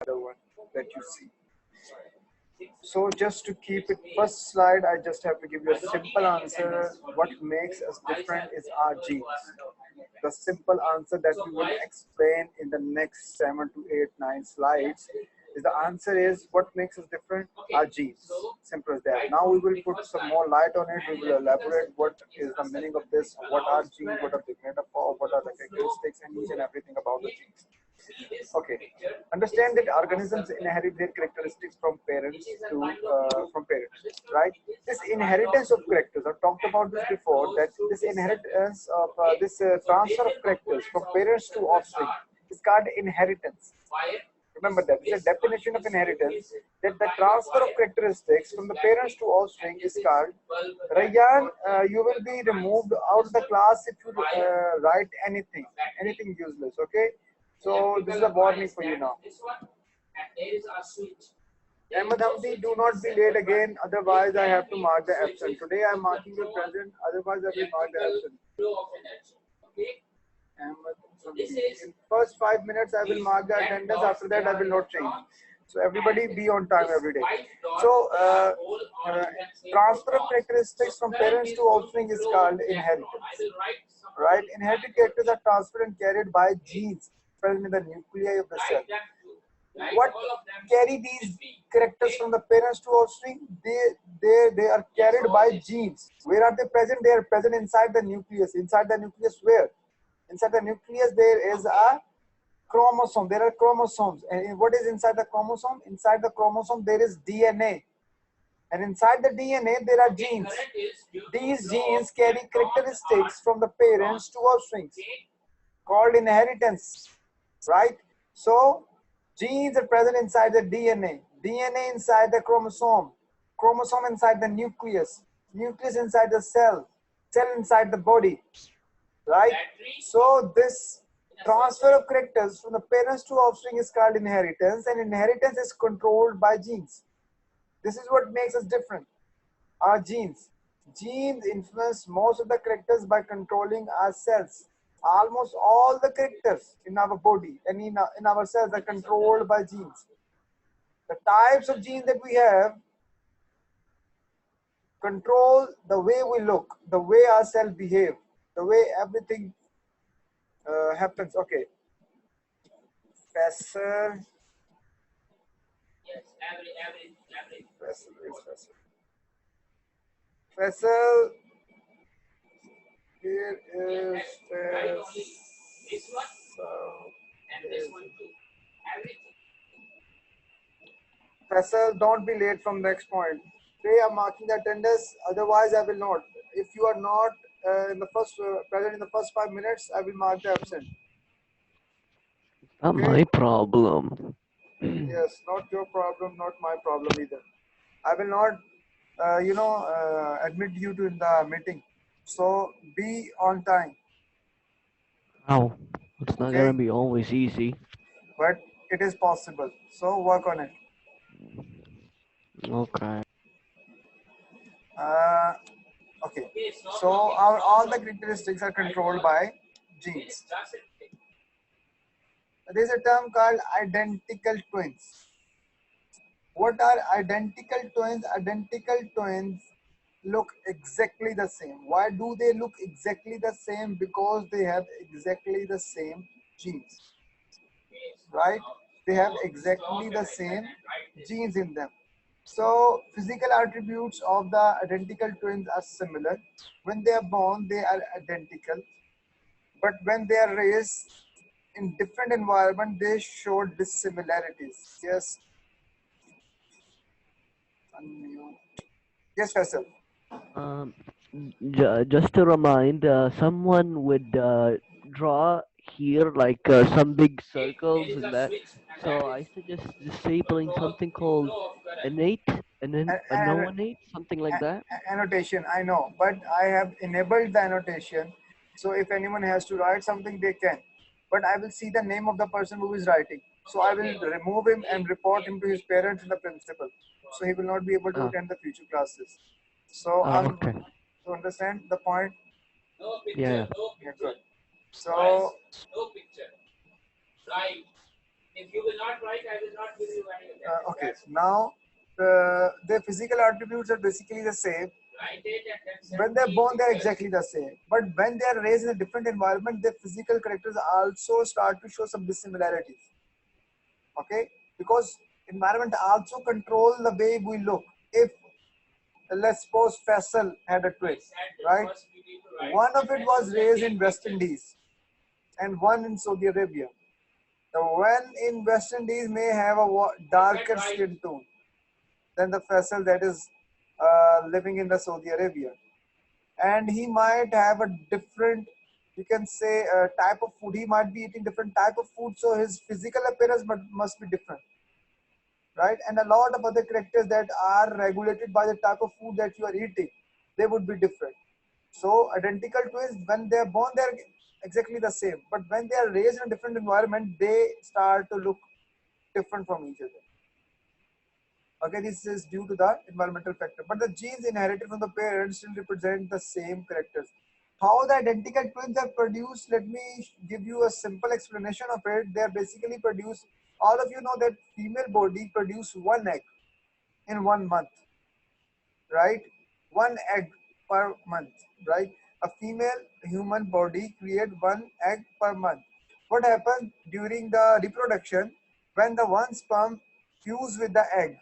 other one that you see. So just to keep it first slide, I just have to give you a simple answer. What makes us different is our genes. The simple answer that we will explain in the next 7 to 8, 9 slides is the answer is what makes us different? Our genes. Simple as that. Now we will put some more light on it. We will elaborate what is the meaning of this, what are genes, what are they made up of, what are the characteristics, and each and everything about the genes. Okay. Understand that organisms inherit their characteristics from parents from parents, right? This inheritance of characters, I've talked about this before, that this inheritance of this transfer of characters from parents to offspring is called inheritance. Remember that. It's a definition of inheritance that the transfer of characteristics from the parents to offspring is called. Rayyan, you will be removed out of the class if you write anything useless, okay? So this is a warning for you now. Ahmed Hamdi, do not be late again, otherwise I have to mark the absent. Today I am marking you present, otherwise I will mark the absent. In first 5 minutes I will mark the attendance, after that I will not change. So everybody be on time every day. So transfer of characteristics from parents to offspring is called inheritance. Right? Inherited characters are transferred and carried by genes present in the nuclei of the cell. What carry these characters from the parents to offspring? They are carried by genes. Where are they present? They are present inside the nucleus. Inside the nucleus where? Inside the nucleus there is a chromosome. There are chromosomes. And what is inside the chromosome? Inside the chromosome there is DNA. And inside the DNA there are genes. These genes carry characteristics from the parents to offspring, called inheritance, right? So genes are present inside the DNA, DNA inside the chromosome, chromosome inside the nucleus, nucleus inside the cell, cell inside the body, right? So this transfer of characters from the parents to offspring is called inheritance, and inheritance is controlled by genes. This is what makes us different. Our genes. Genes influence most of the characters by controlling our cells. Almost all the characters in our body and in our cells are controlled by genes. The types of genes that we have control the way we look, the way our cells behave, the way everything happens. Okay. Faisal. Yes, every. Faisal. Here is this one and this one too. Faisal, don't be late from next point. Today I'm marking the attendance, otherwise I will not. If you are not in the first present in the first 5 minutes, I will mark the absent. Not my problem. Yes, not your problem, not my problem either. I will not, admit you to in the meeting. So be on time. How? It's not Okay, gonna be always easy. but it is possible. So work on it. Okay. Uh, okay. So all the characteristics are controlled by genes. There is a term called identical twins. What are identical twins? Identical twins look exactly the same. Why do they look exactly the same? Because they have exactly the same genes, right? They have exactly the same genes in them. So physical attributes of the identical twins are similar. When they are born, they are identical. But when they are raised in different environment, they show dissimilarities. Yes. Unmute. Yes, Faisal. Um, just to remind, someone would draw here like some big circles and that. So I suggest disabling something called innate and then a no innate, something like that. Annotation, I know, but I have enabled the annotation. So if anyone has to write something, they can. But I will see the name of the person who is writing. So I will remove him and report him to his parents and the principal. So he will not be able to Oh, attend the future classes. So oh, okay. to understand the point. Yeah, yeah. Yeah, good. So Okay, now their physical attributes are basically the same. When they're born, they're exactly the same. But when they are raised in a different environment, their physical characters also start to show some dissimilarities. Okay, because environment also control the way we look. If let's suppose Faisal had a twin, right? One of it was raised in West Indies and one in Saudi Arabia. The one in West Indies may have a darker skin tone than the Faisal that is living in the Saudi Arabia, and he might have a different, you can say, type of food. He might be eating different type of food, so his physical appearance must be different, right? And a lot of other characters that are regulated by the type of food that you are eating, they would be different. So identical twins, when they are born, they are exactly the same, but when they are raised in a different environment, they start to look different from each other. Okay, this is due to the environmental factor, but the genes inherited from the parents still represent the same characters. How the identical twins are produced, let me give you a simple explanation of it. They are basically produced, all of you know that female body produce one egg in 1 month, right? One egg per month, right? A female human body create one egg per month. What happens during the reproduction? When the one sperm fuse with the egg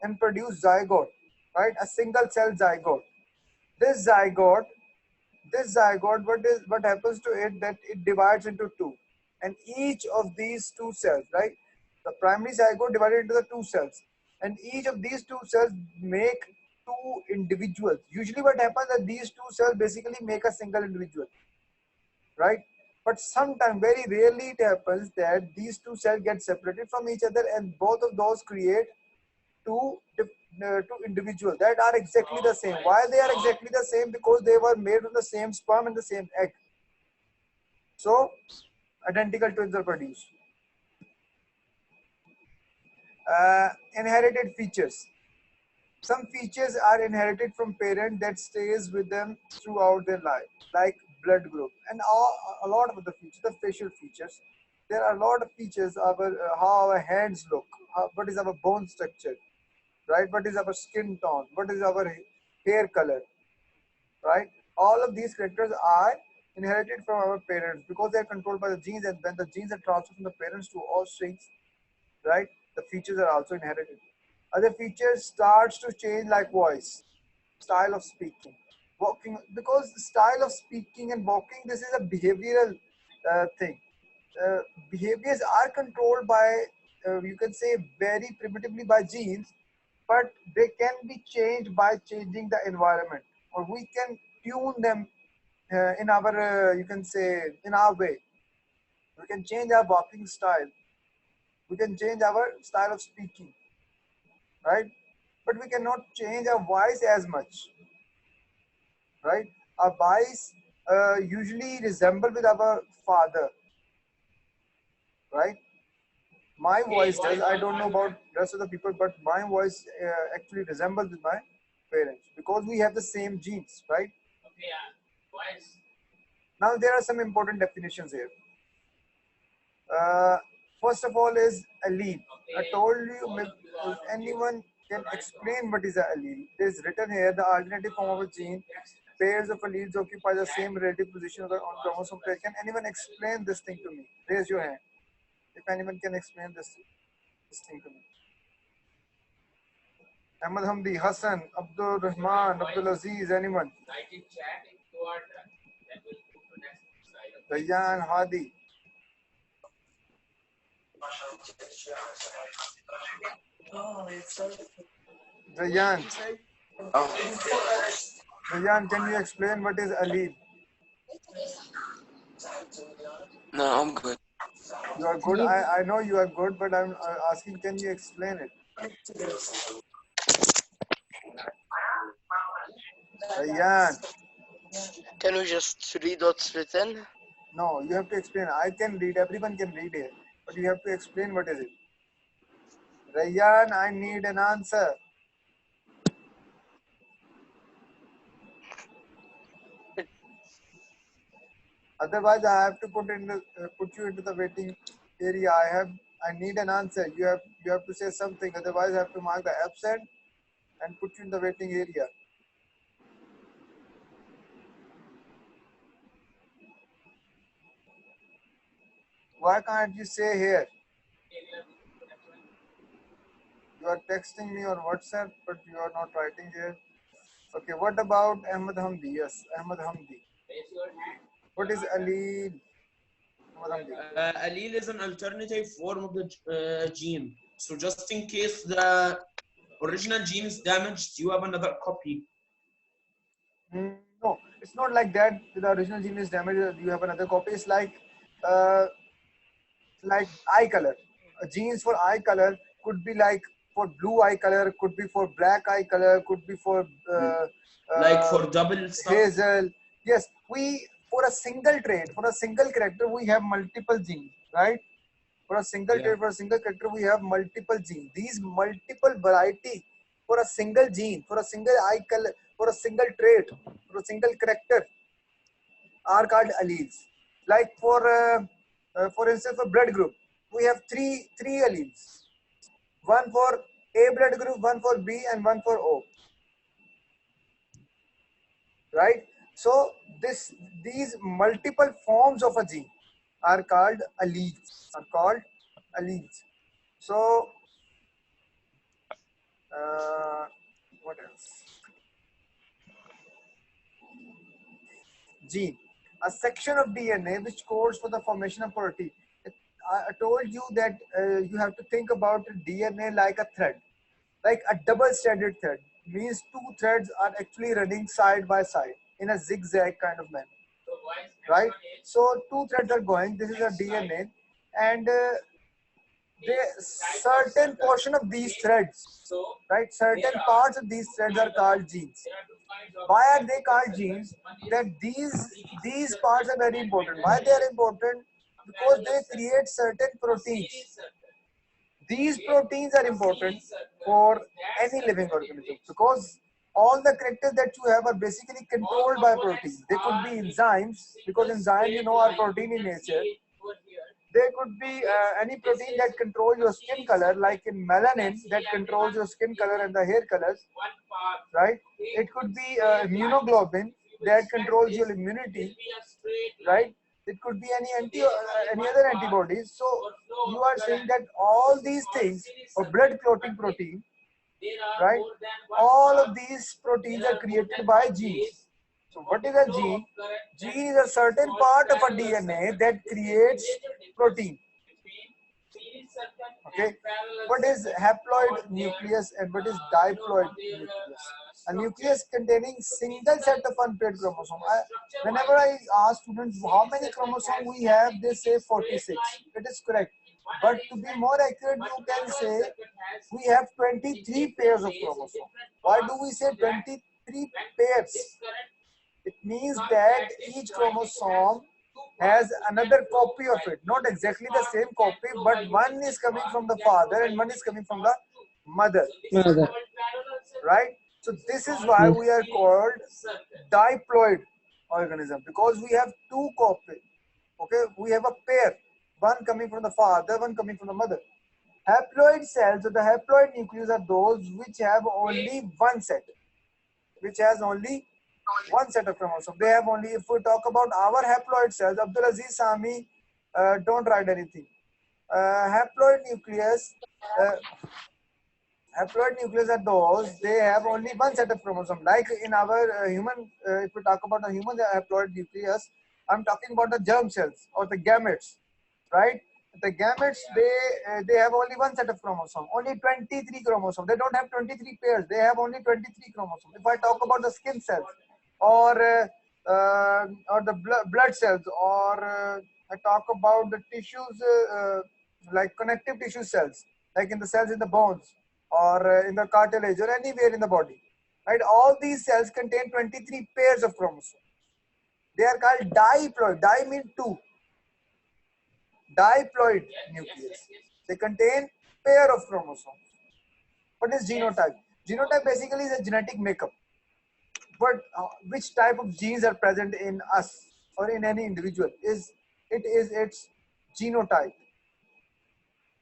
and produce zygote, right? A single cell zygote. This zygote, what happens to it, that it divides into two, and each of these two cells, right? The primary zygote divided into the two cells, and each of these two cells make two individuals. Usually, what happens that these two cells basically make a single individual, right? But sometimes, very rarely, it happens that these two cells get separated from each other, and both of those create two individuals that are exactly the same. Why they are exactly the same? Because they were made from the same sperm and the same egg. So identical twins are produced. Inherited features. Some features are inherited from parent that stays with them throughout their life, like blood group and a lot of other features. The facial features. There are a lot of features of how our hands look, what is our bone structure, right? What is our skin tone? What is our hair color, right? All of these characters are inherited from our parents because they are controlled by the genes, and when the genes are transferred from the parents to offsprings, right, the features are also inherited. Other features starts to change like voice, style of speaking, walking, because the style of speaking and walking, this is a behavioral thing. Uh, Behaviors are controlled by, you can say, very primitively by genes, but they can be changed by changing the environment, or we can tune them in our, you can say, in our way. We can change our walking style, we can change our style of speaking, right? But we cannot change our voice as much, right? Our voice usually resemble with our father, right? My voice does. I don't know about rest of the people, but my voice actually resembles with my parents because we have the same genes, right? Now there are some important definitions here. Uh, First of all is allele. I told you, if anyone can explain what is an allele. It is written here, the alternative form of a gene. Pairs of alleles occupy the same relative position on chromosome pair. Can anyone explain this thing to me? Raise your hand if anyone can explain this thing to me. Ahmad Hamdi, Hassan, Abdul Rahman, Abdul Aziz, anyone? Rayyan, Hadi. Rayyan, Rayyan, can you explain what is allele? No, I'm good. You are good. I know you are good, but I'm asking, can you explain it? Rayyan, Can we just read what's written? no, you have to explain. I can read, everyone can read it, but you have to explain what is it. Rayyan, I need an answer. Otherwise, I have to put you into the waiting area. I have I need an answer. You have to say something. Otherwise, I have to mark the absent and put you in the waiting area. Why can't you say here? You are texting me on WhatsApp, but you are not writing here. Okay, what about Ahmed Hamdi? Yes, Ahmed Hamdi. What is allele? Ahmed Hamdi. Allele is an alternative form of the gene. So just in case the original gene is damaged, you have another copy. No, it's not like that. The original gene is damaged. You have another copy. It's like eye color. Genes for eye color could be like for blue eye color, could be for black eye color, could be for like for double stuff. hazel. Yes, we for a single trait, for a single character, we have multiple genes, right? For a single trait, for a single character, we have multiple genes. These multiple variety for a single gene, for a single eye color, for a single trait, for a single character are called alleles. Like for instance, for blood group, we have three alleles. One for A blood group, one for B, and one for O. Right? So these multiple forms of a gene are called alleles. So what else? Gene, a section of DNA which codes for the formation of protein. I told you that you have to think about DNA like a thread, like a double-stranded thread. Means two threads are actually running side by side in a zigzag kind of manner, right? So two threads are going. This is a DNA, and certain portion of these threads, right? Certain parts of these threads are called genes. Why are they called genes? That these parts are very important. Why they are important? Because they create certain proteins. These proteins are important for any living organism because all the characters that you have are basically controlled by proteins. They could be enzymes because enzymes, you know, are protein in nature. There could be any protein that controls your skin color, like in melanin that controls your skin color and the hair colors, right? It could be immunoglobulin that controls your immunity, right? It could be any other antibodies. So you are saying that all these things, or blood clotting protein, right? All of these proteins are created by genes. So what is a gene? Gene is a certain part of a DNA that creates protein. Okay. What is haploid nucleus and what is diploid nucleus? A nucleus containing single set of unpaired chromosomes. Whenever I ask students how many chromosomes we have, they say 46. It is correct. But to be more accurate, you can say we have 23 pairs of chromosomes. Why do we say 23 pairs? It means that each chromosome has another copy of it. Not exactly the same copy, but one is coming from the father and one is coming from the mother. Right? So this is why we are called diploid organism, because we have two copies. Okay, we have a pair, one coming from the father, one coming from the mother. Haploid cells or the haploid nucleus are those which have only one set, which has only one set of chromosomes. They have only, if we talk about our haploid cells, Abdul Aziz Sami, don't write anything. Haploid nucleus are those, they have only one set of chromosomes. Like in our human, if we talk about the human haploid nucleus, I'm talking about the germ cells or the gametes, right? The gametes, they have only one set of chromosomes, only 23 chromosomes. They don't have 23 pairs, they have only 23 chromosomes. If I talk about the skin cells or the blood cells, or I talk about the tissues like connective tissue cells, like in the cells in the bones or in the cartilage or anywhere in the body, right? All these cells contain 23 pairs of chromosomes. They are called diploid. Di means two. Diploid nucleus. They contain pair of chromosomes. What is genotype? Genotype basically is a genetic makeup. But which type of genes are present in us or in any individual is its genotype.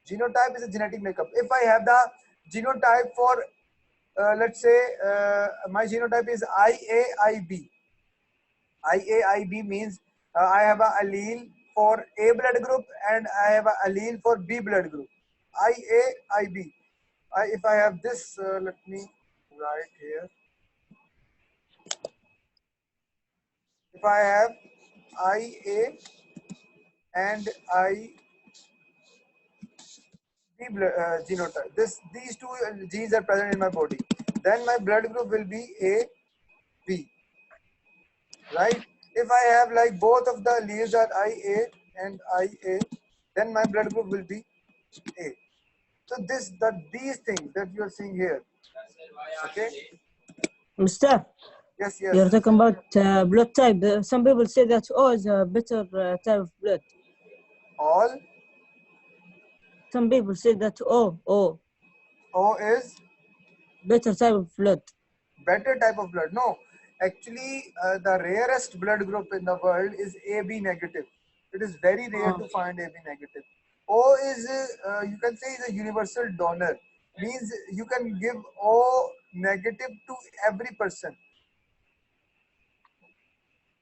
Genotype is a genetic makeup. If I have the genotype for, let's say, my genotype is IAIB. IAIB means I have a allele for A blood group and I have a allele for B blood group. IAIB. If I have this, let me write here. If I have IA and IB genotype, these two genes are present in my body, then my blood group will be AB, right? If I have like both of the alleles are IA and IA, then my blood group will be A. So these things that you are seeing here, okay? Mr. Yes, You're yes. talking about blood type. Some people say that O is a better type of blood. All Some people say that O O is better type of blood. better type of blood. No, actually, the rarest blood group in the world is AB negative. It is very rare to find AB negative. O is, you can say, is a universal donor. Means you can give O negative to every person.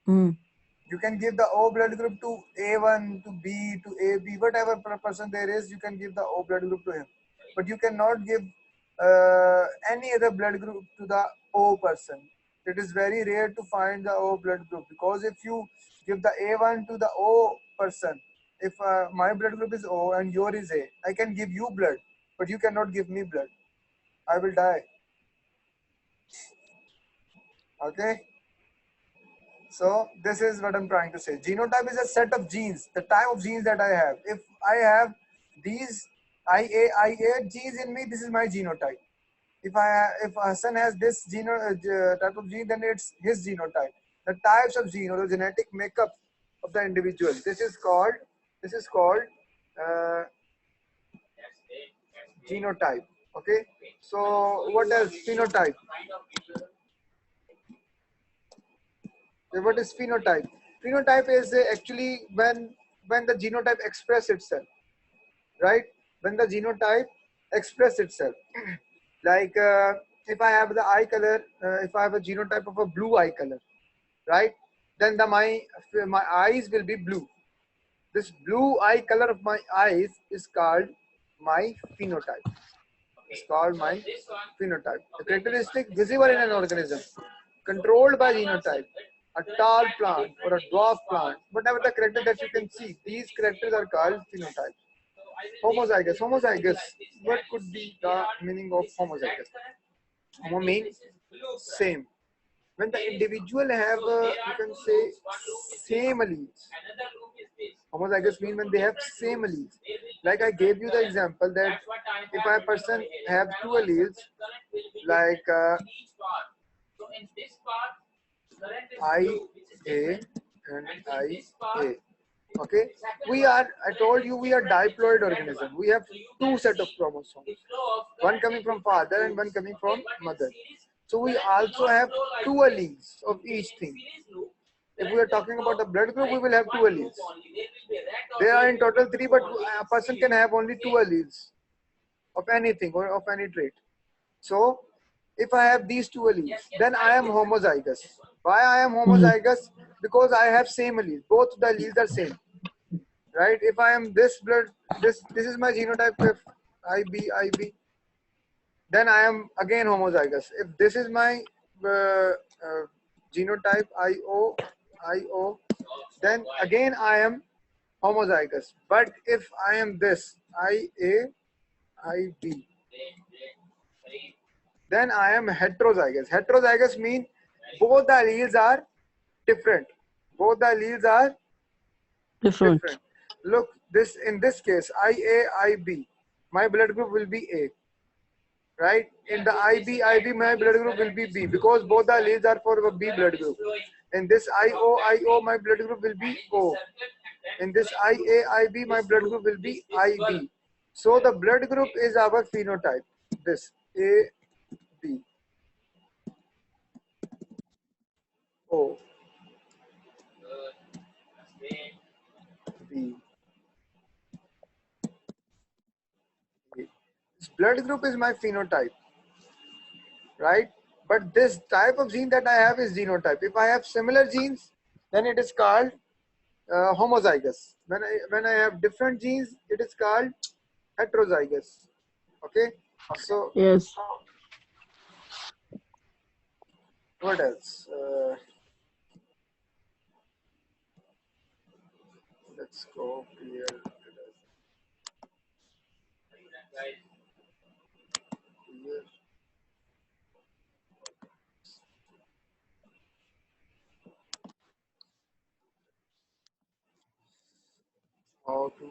Mm. You can give the O blood group to A1, to B, to AB, whatever person there is, you can give the O blood group to him. But you cannot give any other blood group to the O person. It is very rare to find the O blood group, because if you give the A1 to the O person, if my blood group is O and your is A, I can give you blood, but you cannot give me blood. I will die. Okay? So this is what I'm trying to say. Genotype is a set of genes, the type of genes that I have. If I have these IA genes in me, this is my genotype. If Hassan has this type of gene, then it's his genotype. The types of gene or the genetic makeup of the individual. This is called uh, genotype. Okay. So what else? Phenotype. What is phenotype? Phenotype is actually when the genotype express itself, right? When the genotype express itself, like if I have the eye color, if I have a genotype of a blue eye color, right? Then my eyes will be blue. This blue eye color of my eyes is called my phenotype. It's called my phenotype. The characteristic visible in an organism, controlled by genotype. A tall plant or a dwarf plant, whatever the character that you can see, these characters are called phenotypes. Homozygous. Homozygous. What could be the meaning of homozygous? Homo means same. When the individual have, you can say, same alleles. Homozygous means when they have same alleles. Like I gave you the example that if a person have two alleles, like IA and IA. Okay, I told you we are diploid organism. We have two set of chromosomes, one coming from father and one coming from mother. So we also have two alleles of each thing. If we are talking about the blood group, we will have two alleles. There are in total three, but a person can have only two alleles of anything or of any trait. So if I have these two alleles, then I am homozygous. Why I am homozygous? Because I have same alleles. Both the alleles are same. Right? If I am this blood, this is my genotype. If IB, then I am again homozygous. If this is my genotype IO, then again I am homozygous. But if I am this IB, then I am heterozygous. Heterozygous means both the alleles are different. Both the alleles are different. Look, in this case, IAIB, my blood group will be A. Right? In the IB, my blood group will be B, because both the alleles are for a B blood group. In this IO, my blood group will be O. In this IAIB, my blood group will be IB. So the blood group is our phenotype. This A, B, O, B. blood group is my phenotype, right? But this type of gene that I have is genotype. If I have similar genes, then it is called homozygous. When I have different genes, it is called heterozygous. Okay. So Yes. what else? Let's go clear. How to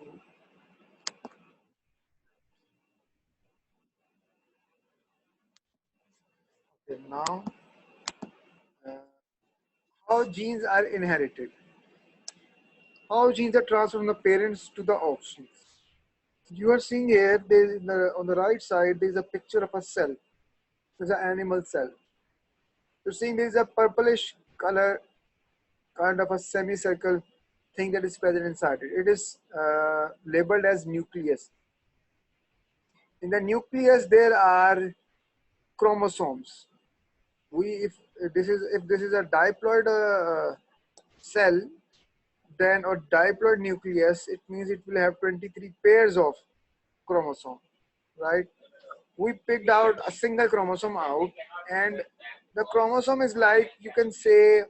okay, now uh, how genes are inherited? How genes are transferred from the parents to the offspring? You are seeing here, on the right side, there is a picture of a cell. There's an animal cell. You're seeing there is a purplish color, kind of a semicircle thing that is present inside it. It is labeled as nucleus. In the nucleus, there are chromosomes. If this is a diploid cell, then a diploid nucleus, it means it will have 23 pairs of chromosome, right? We picked out a single chromosome out, and the chromosome is like, you can say,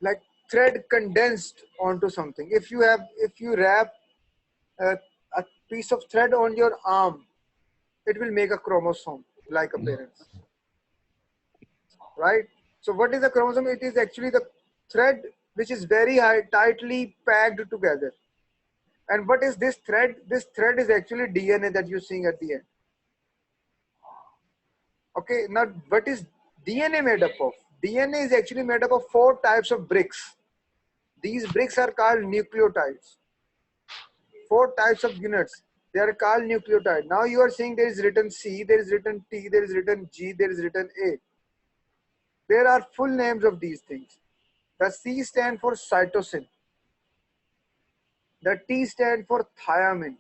like thread condensed onto something. If you wrap a piece of thread on your arm, it will make a chromosome like appearance, right? So what is a chromosome? It is actually the thread which is very tightly packed together. And what is this thread? This thread is actually DNA that you're seeing at the end. Okay, now what is DNA made up of? DNA is actually made up of 4 types of bricks. These bricks are called nucleotides. 4 types of units. They are called nucleotide. Now you are seeing there is written C, there is written T, there is written G, there is written A. There are full names of these things. The C stand for cytosine. The T stand for thiamine.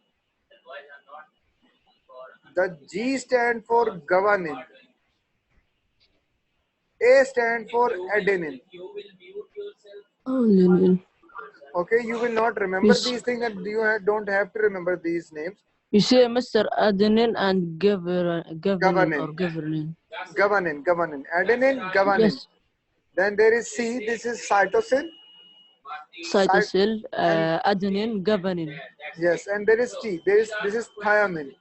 The G stand for guanine. A stand for adenine. Okay, you will not remember Yes. these things, and you don't have to remember these names. You say Mr. Adenine and governing Guanine. or governing. Guanine. Adenine, guanine. Yes. Then there is C. This is cytosine. Cytosine, adenine, governing. Yes, and there is T. This is thiamine.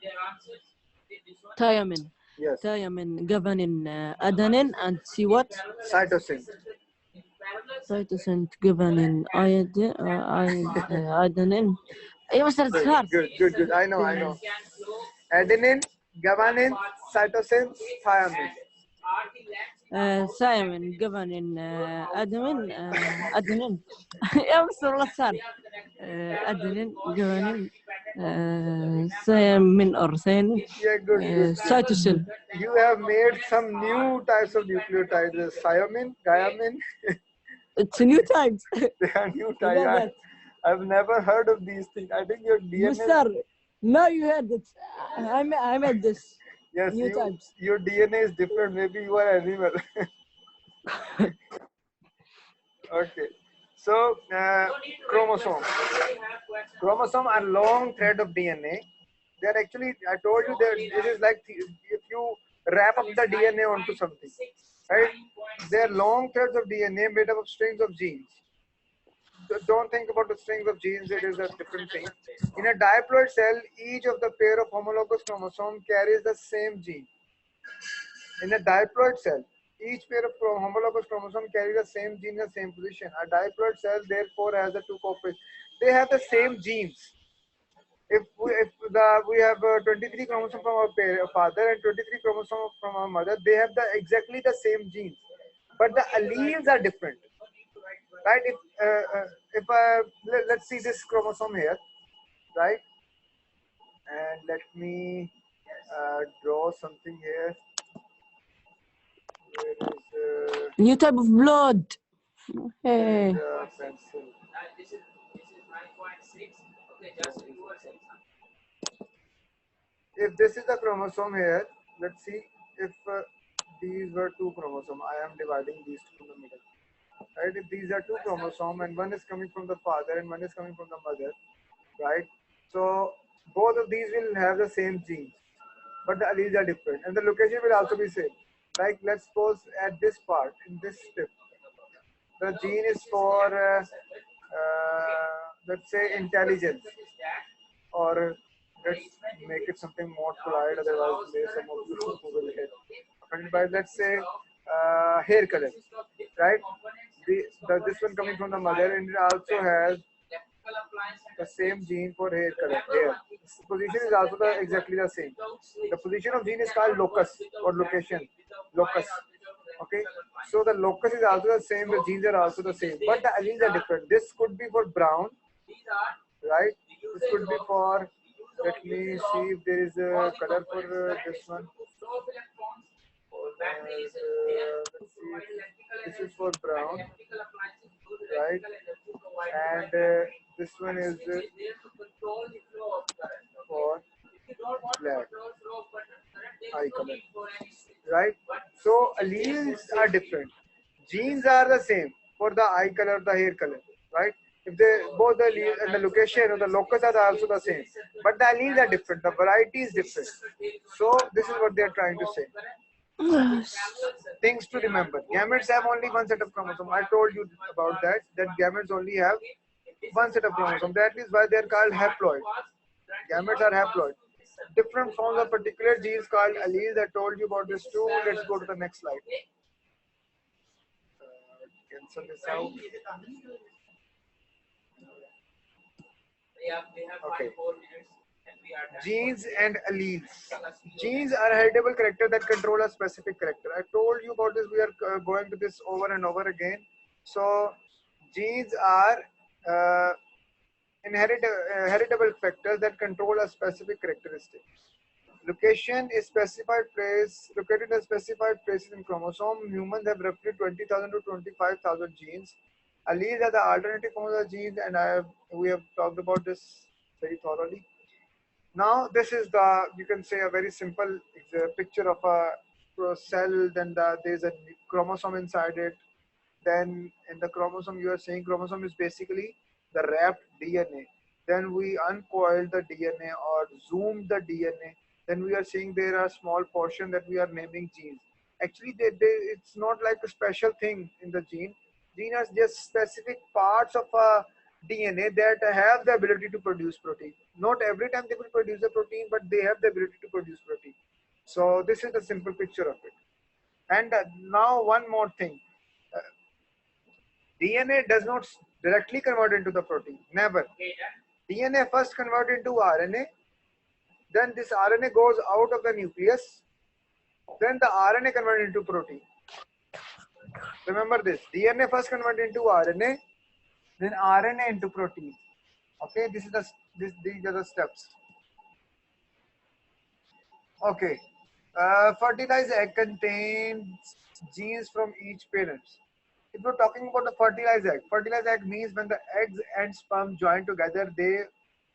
Thiamine. Yes. Thiamine, governing, adenine, and see what? Cytosine. Cytosine, governing, adenine. Hey, Mr. It's hard. Good. I know. Adenine, guanine, cytosine, thiamine. Thiamine, governing, adenine. Yeah, Mr. Lassar. Adenine, governing, thiamine or thiamine. Yeah, good. Cytosine. You have made some new types of nucleotides. Thiamine, guanine. It's a new type. They are new You know types. that. I've never heard of these things. I think your DNA. Mister, now you heard it. I made this. Yes, New types. your DNA is different. Maybe you are animal. Okay. So chromosome. Chromosome are long thread of DNA. They are actually, I told you that it is like if you wrap up the DNA onto something, right? They are long threads of DNA made up of strings of genes. Don't think about the strings of genes, it is a different thing. In a diploid cell, each of the pair of homologous chromosomes carries the same gene. In a diploid cell, each pair of homologous chromosomes carry the same gene in the same position. A diploid cell therefore has the 2 copies. They have the same genes. If we have 23 chromosomes from our father and 23 chromosomes from our mother, they have exactly the same genes, but the alleles are different. Right? Let's see this chromosome here, right? And let me draw something here. Where is New type of blood. Hey. pencil? If this is the chromosome here, let's see if these were two chromosomes. I am dividing these two in the middle. Right? If these are two chromosomes and one is coming from the father and one is coming from the mother, right? So both of these will have the same genes, but the alleles are different, and the location will also be same. Like let's suppose at this part, in this step, the gene is for let's say intelligence, or let's make it something more polite. Otherwise, some of you will get offended by. Let's say hair color, right? This one coming from the mother, and it also has the same gene for hair color. Hair. The position is also exactly the same. The position of gene is called locus or location. Locus. Okay. So the locus is also the same. The genes are also the same, but the alleles are different. This could be for brown, right? This could be for. Let me see if there is a color for this one. Let's see. This is for brown, right? And this one is for black, eye color, right? So alleles are different. Genes are the same for the eye color, the hair color, right? If they both the allele and the location or the locus are also the same, but the alleles are different. The variety is different. So this is what they are trying to say. Things to remember: gametes have only one set of chromosomes. I told you about that. That gametes only have one set of chromosomes. That is why they are called haploid. Gametes are haploid. Different forms of particular genes called alleles. I told you about this too. Let's go to the next slide. Cancel this out. Okay. Genes and alleles. Genes are heritable characters that control a specific character. I told you about this. We are going to this over and over again. So genes are heritable factors that control a specific characteristic. Location is specified place, located in specified places in chromosome. Humans have roughly 20,000 to 25,000 genes. Alleles are the alternative forms of genes, and we have talked about this very thoroughly. Now this is the, you can say, a very simple picture of a cell. Then there is a chromosome inside it. Then in the chromosome, you are saying chromosome is basically the wrapped DNA. Then we uncoiled the DNA or zoomed the DNA. Then we are saying there are small portion that we are naming genes. Actually, it's not like a special thing in the gene. Gene are just specific parts of a DNA that have the ability to produce protein. Not every time they will produce a protein, but they have the ability to produce protein. So this is the simple picture of it. And now one more thing. DNA does not directly convert into the protein. Never. DNA first convert into RNA. Then this RNA goes out of the nucleus. Then the RNA convert into protein. Remember this. DNA first convert into RNA. Then RNA into protein. Okay. These are the steps. Okay. Fertilized egg contains genes from each parent. If we're talking about the fertilized egg means when the eggs and sperm join together, they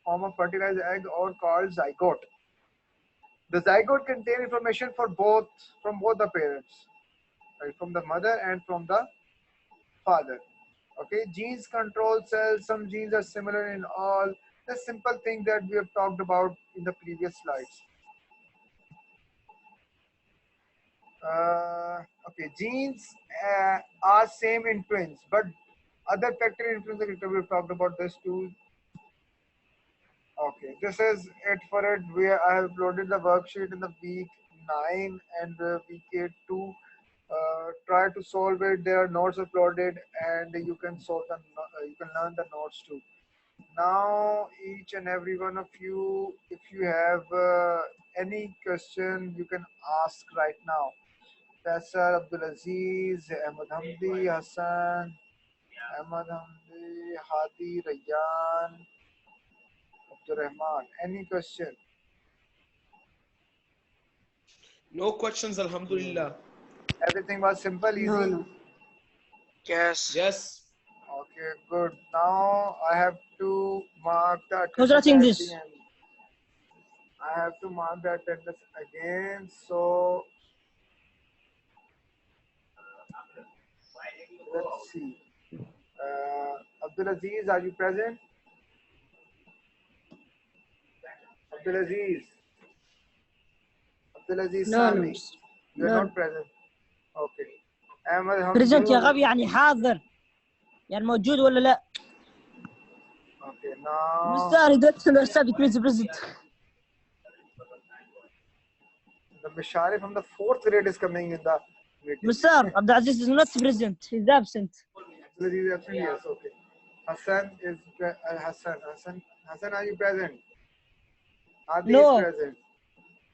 form a fertilized egg, or called zygote. The zygote contains information from both the parents, right? From the mother and from the father. Okay, genes control cells. Some genes are similar in all. The simple thing that we have talked about in the previous slides. Okay, genes are same in twins, but other factor influence the character. We've talked about this too. Okay, this is it for it. I have uploaded the worksheet in the week 9 and week 8 too. Try to solve it. There are notes uploaded, and you can solve them. You can learn the notes too. Now, each and every one of you, if you have any question, you can ask right now. Faisal, Abdulaziz, Ahmad Hamdi, Hassan, Ahmad Hamdi, Hadi, Rayyan, Abdurrahman. Any question? No questions, Alhamdulillah. Everything was simple, easy. No. Yes. Yes. Okay, good. Now I have to mark the Who's attendance writing at this? the end. I have to mark the attendance again. So let's see. Abdulaziz, are you present? Abdulaziz. Abdulaziz No, no. Sami. You are No. not present. Okay. Ahmed بريزنت يا Hamdul. غبي يعني حاضر يعني موجود ولا لا؟ Okay, now مستر don't understand please present. the Mishari from the 4th grade is coming in the meeting. Mr. Abdulaziz is not present. He's absent. Abdulaziz is absent, yes, okay. Hassan is Hassan, are you present? Hadi No. is present.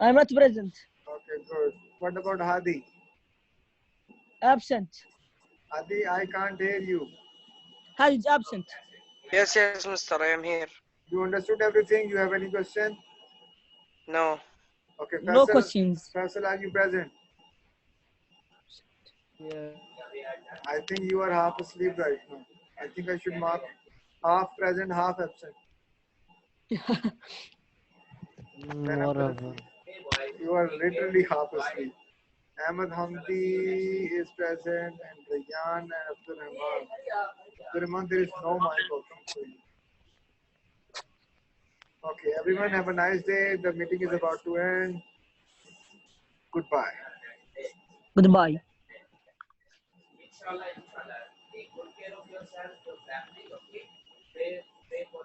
I'm not present. Okay, good. What about Hadi? Absent. Hadi, I can't hear you. Hadi is absent. Yes, yes, mister, I am here. You understood everything? You have any question? No. Okay, No Faisal, questions. Faisal, are you present? Yeah. I think you are half asleep right now. I think I should mark half present, half absent. Then Whatever. you are literally half asleep. Ahmed Hamdi is present and Rayyan and Abdul Rahman. Abdul Rahman, there is no mic open for you. Okay, everyone have a nice day. The meeting is about to end. Goodbye. Goodbye. Inshallah, take good care of yourself, your family, okay? Pray for